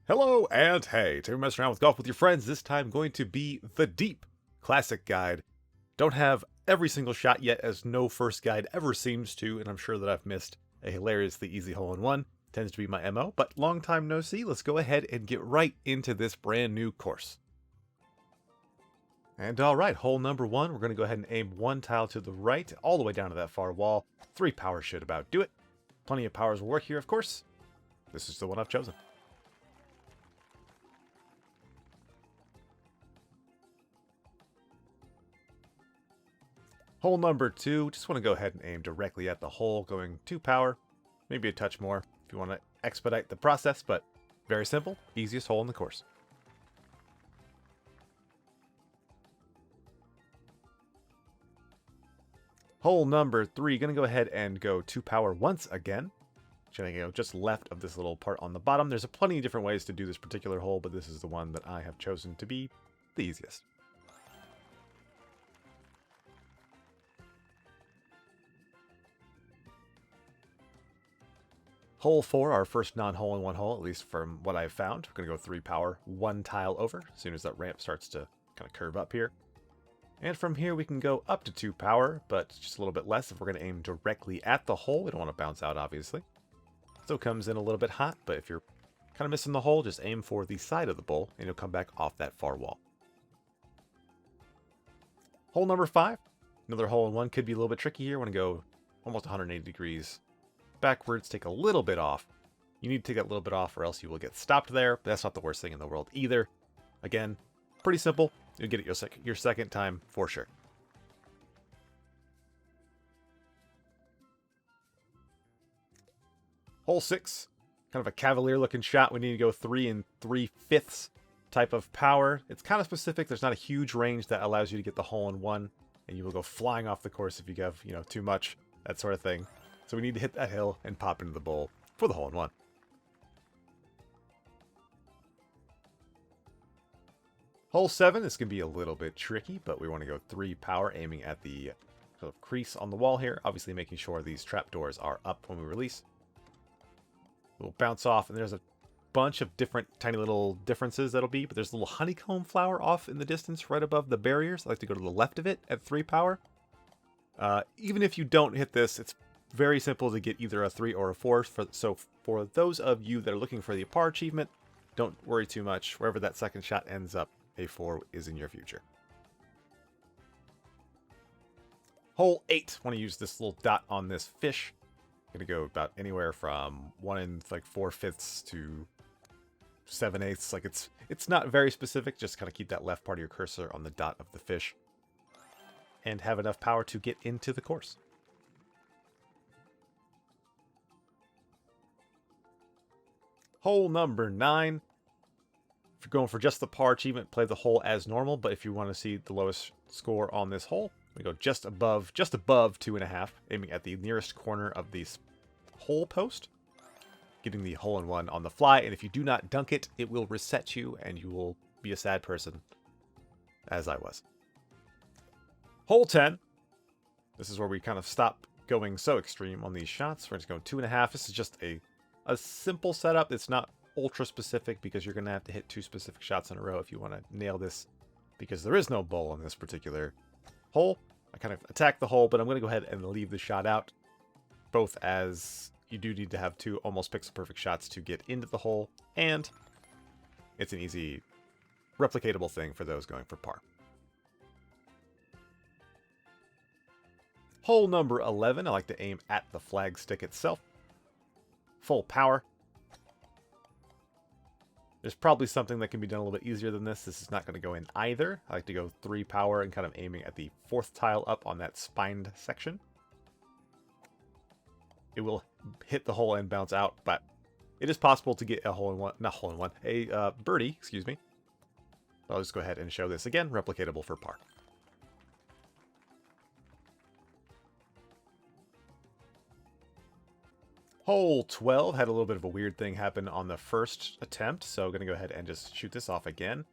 Hello and hey, to mess around with golf with your friends, this time going to be the Deep Classic Guide. Don't have every single shot yet, as no first guide ever seems to, and I'm sure that I've missed a hilariously easy hole-in-one. Tends to be my MO, but long time no see, let's go ahead and get right into this brand new course. And alright, hole number one, we're going to go ahead and aim one tile to the right, all the way down to that far wall. 3 power should about do it. Plenty of powers will work here, of course. This is the one I've chosen. Hole number 2, just want to go ahead and aim directly at the hole, going 2 power, maybe a touch more if you want to expedite the process, but very simple, easiest hole in the course. Hole number 3, going to go ahead and go 2 power once again. Going to go just left of this little part on the bottom. There's plenty of different ways to do this particular hole, but this is the one that I have chosen to be the easiest. Hole 4, our first non-hole-in-one hole, at least from what I've found. We're going to go 3 power, 1 tile over, as soon as that ramp starts to kind of curve up here. And from here we can go up to 2 power, but just a little bit less if we're going to aim directly at the hole. We don't want to bounce out, obviously. Still comes in a little bit hot, but if you're kind of missing the hole, just aim for the side of the bowl, and you'll come back off that far wall. Hole number 5, another hole-in-one, could be a little bit tricky here. Want to go almost 180 degrees backwards, take a little bit off. You need to take that little bit off or else you will get stopped there, but that's not the worst thing in the world either. Again, pretty simple. You'll get it your second time for sure. Hole 6, kind of a cavalier looking shot. We need to go 3 3/5 type of power. It's kind of specific. There's not a huge range that allows you to get the hole-in-one, and you will go flying off the course if you have, too much, that sort of thing. So we need to hit that hill and pop into the bowl for the hole-in-one. Hole 7, this can be a little bit tricky, but we want to go 3 power, aiming at the sort of crease on the wall here. Obviously making sure these trapdoors are up when we release. We'll bounce off, and there's a bunch of different tiny little differences that'll be, but there's a little honeycomb flower off in the distance right above the barriers. I like to go to the left of it at 3 power. Even if you don't hit this, it's very simple to get either a 3 or a 4. So for those of you that are looking for the par achievement, don't worry too much. Wherever that second shot ends up, a 4 is in your future. Hole 8. Want to use this little dot on this fish. Going to go about anywhere from 1 4/5 to 7/8. Like it's not very specific. Just kind of keep that left part of your cursor on the dot of the fish, and have enough power to get into the course. Hole number 9. If you're going for just the par achievement, play the hole as normal. But if you want to see the lowest score on this hole, we go just above 2.5, aiming at the nearest corner of the hole post, getting the hole-in-one on the fly. And if you do not dunk it, it will reset you, and you will be a sad person, as I was. Hole 10. This is where we kind of stop going so extreme on these shots. We're just going 2.5. This is just a simple setup. It's not ultra specific because you're going to have to hit 2 specific shots in a row if you want to nail this, because there is no bowl in this particular hole. I kind of attack the hole, but I'm going to go ahead and leave the shot out, both as you do need to have 2 almost pixel perfect shots to get into the hole, and it's an easy replicatable thing for those going for par. Hole number 11, I like to aim at the flag stick itself. Full power. There's probably something that can be done a little bit easier than this. This is not going to go in either. I like to go 3 power and kind of aiming at the 4th tile up on that spined section. It will hit the hole and bounce out, but it is possible to get a a birdie, excuse me. I'll just go ahead and show this again, replicatable for par. Hole 12 had a little bit of a weird thing happen on the first attempt, so I'm going to go ahead and just shoot this off again.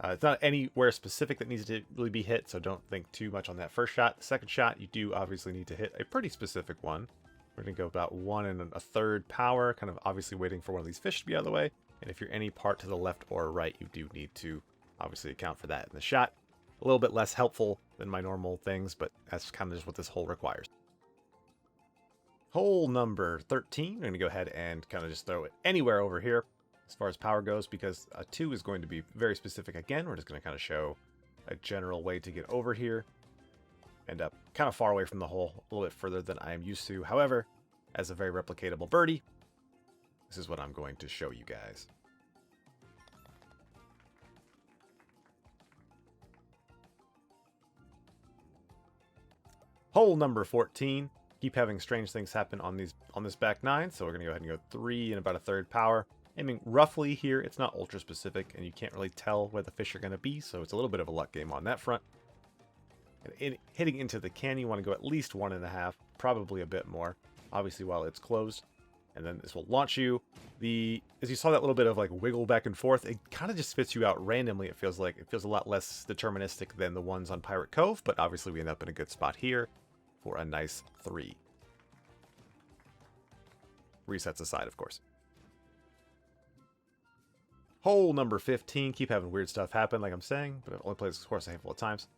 It's not anywhere specific that needs to really be hit, so don't think too much on that first shot. The second shot, you do obviously need to hit a pretty specific one. We're going to go about 1 1/3 power, kind of obviously waiting for one of these fish to be out of the way, And if you're any part to the left or right, you do need to obviously account for that in the shot. A little bit less helpful than my normal things, but that's kind of just what this hole requires. Hole number 13, we're going to go ahead and kind of just throw it anywhere over here as far as power goes, because a 2 is going to be very specific again. We're just going to kind of show a general way to get over here. End up kind of far away from the hole, a little bit further than I am used to. However, as a very replicatable birdie, this is what I'm going to show you guys. Hole number 14. Keep having strange things happen on this back 9, so we're going to go ahead and go 3 and about a third power. Aiming roughly here, it's not ultra specific, and you can't really tell where the fish are going to be, so it's a little bit of a luck game on that front. And hitting into the can, you want to go at least 1.5, probably a bit more, obviously while it's closed. And then this will launch you. As you saw that little bit of like wiggle back and forth, it kind of just spits you out randomly. It feels a lot less deterministic than the ones on Pirate Cove, but obviously we end up in a good spot here for a nice 3. Resets aside, of course. Hole number 15. Keep having weird stuff happen, like I'm saying, but I've only played this course a handful of times.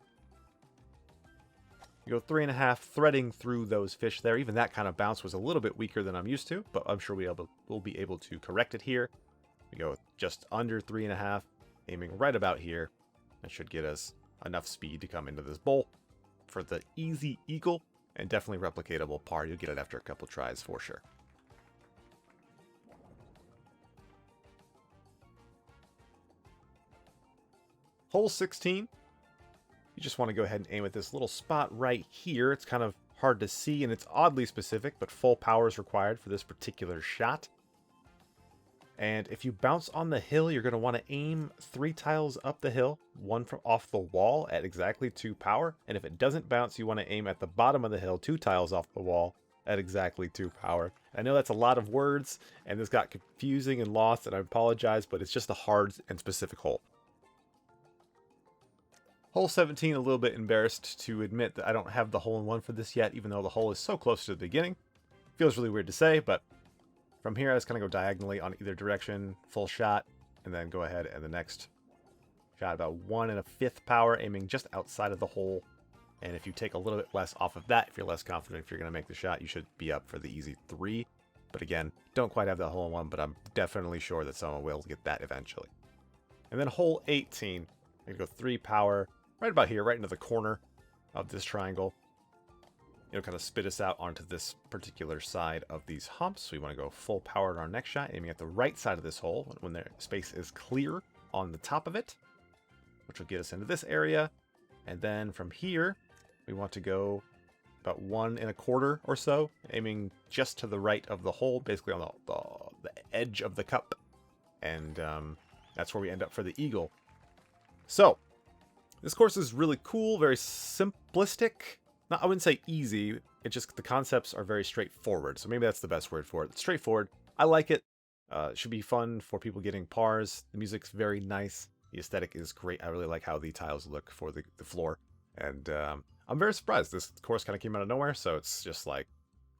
You go 3.5, threading through those fish there. Even that kind of bounce was a little bit weaker than I'm used to, but I'm sure we'll be able to correct it here. We go just under 3.5, aiming right about here. That should get us enough speed to come into this bowl for the easy eagle, and definitely replicatable par. You'll get it after a couple tries for sure. Hole 16. You just want to go ahead and aim at this little spot right here. It's kind of hard to see, and it's oddly specific, but full power is required for this particular shot. And if you bounce on the hill, you're going to want to aim 3 tiles up the hill, 1 from off the wall at exactly 2 power. And if it doesn't bounce, you want to aim at the bottom of the hill, 2 tiles off the wall at exactly 2 power. I know that's a lot of words, and this got confusing and lost, and I apologize, but it's just a hard and specific hole. Hole 17, a little bit embarrassed to admit that I don't have the hole-in-one for this yet, even though the hole is so close to the beginning. Feels really weird to say, but from here I just kind of go diagonally on either direction, full shot, and then go ahead and the next shot about 1 1/5 power, aiming just outside of the hole. And if you take a little bit less off of that, if you're less confident if you're going to make the shot, you should be up for the easy 3. But again, don't quite have that hole-in-one, but I'm definitely sure that someone will get that eventually. And then hole 18, I'm going to go 3 power, right about here, right into the corner of this triangle. It'll kind of spit us out onto this particular side of these humps. So we want to go full power on our next shot, aiming at the right side of this hole when the space is clear on the top of it, which will get us into this area. And then from here, we want to go about 1 1/4 or so, aiming just to the right of the hole, basically on the edge of the cup. And that's where we end up for the eagle. So this course is really cool, very simplistic. I wouldn't say easy, it's just the concepts are very straightforward. So maybe that's the best word for it. It's straightforward. I like it. It should be fun for people getting pars. The music's very nice. The aesthetic is great. I really like how the tiles look for the floor. And I'm very surprised. This course kind of came out of nowhere, so it's just like,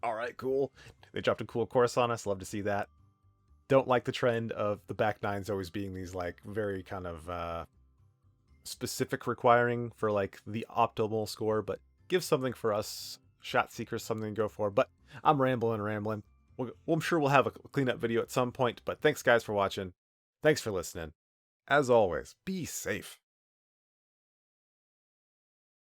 all right, cool. They dropped a cool course on us. Love to see that. Don't like the trend of the back nines always being these like very kind of specific requiring for like the optimal score, but give something for us shot seekers something to go for. But I'm rambling. I'm sure we'll have a cleanup video at some point, but thanks guys for watching. Thanks for listening. As always, be safe.